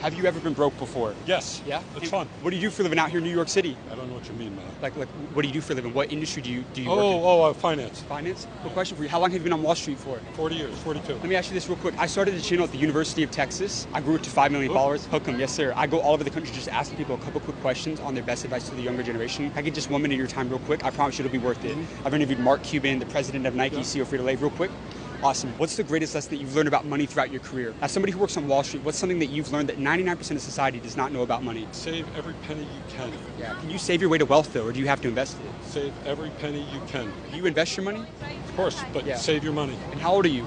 Have you ever been broke before? Yes. Yeah? It's fun. What do you do for a living out here in New York City? I don't know what you mean, man. Like, what do you do for a living? What industry do you work in? Finance. Finance? Quick question for you. How long have you been on Wall Street for? 40 years, 42. Let me ask you this real quick. I started a channel at the University of Texas. I grew it to 5 million followers. Hook 'em, yes sir. I go all over the country just asking people a couple quick questions on their best advice to the younger generation. If I get just 1 minute of your time real quick, I promise you it'll be worth it. I've interviewed Mark Cuban, the president of Nike, CEO Frito-Lay, real quick. Awesome. What's the greatest lesson that you've learned about money throughout your career? As somebody who works on Wall Street, what's something that you've learned that 99% of society does not know about money? Save every penny you can. Yeah. Can you save your way to wealth though, or do you have to invest it? Save every penny you can. Do you invest your money? Of course, but save your money. And how old are you?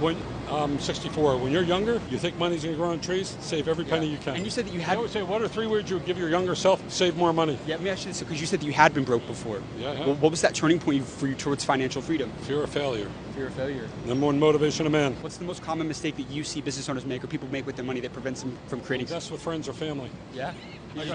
I'm 64. When you're younger, you think money's going to grow on trees, save every penny you can. And you said that you I had... always say, what are 3 words you would give your younger self to save more money? Yeah, let me ask you this, because you said that you had been broke before. Yeah. Well, what was that turning point for you towards financial freedom? Fear of failure. Fear of failure. Number one motivation of man. What's the most common mistake that you see business owners make or people make with their money that prevents them from creating... Invest with friends or family. Yeah?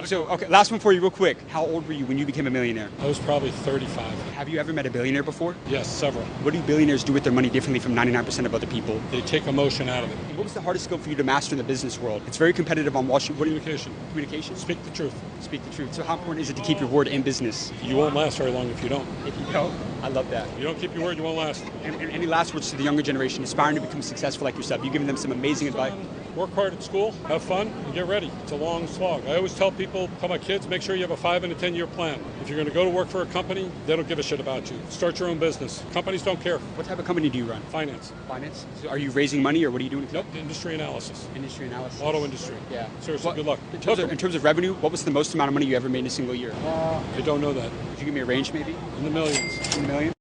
So, okay, last one for you real quick. How old were you when you became a millionaire? I was probably 35. Have you ever met a billionaire before? Yes, several. What do billionaires do with their money differently from 99% of other people? They take emotion out of it. What was the hardest skill for you to master in the business world? It's very competitive on Wall Street. Communication. Communication? Speak the truth. Speak the truth. So how important is it to keep your word in business? You won't last very long if you don't. If you don't, I love that. You don't keep your word, you won't last. And any last words to the younger generation aspiring to become successful like yourself? You've given them some amazing advice. Work hard at school, have fun, and get ready. It's a long slog. I always tell people, tell my kids, make sure you have a 5 and a 10-year plan. If you're going to go to work for a company, they don't give a shit about you. Start your own business. Companies don't care. What type of company do you run? Finance. Finance? So are you raising money or what are you doing? Nope, industry analysis. Industry analysis. Auto industry. Yeah. Seriously, good luck. In terms of revenue, what was the most amount of money you ever made in a single year? I don't know that. Could you give me a range maybe? In the millions. In the millions?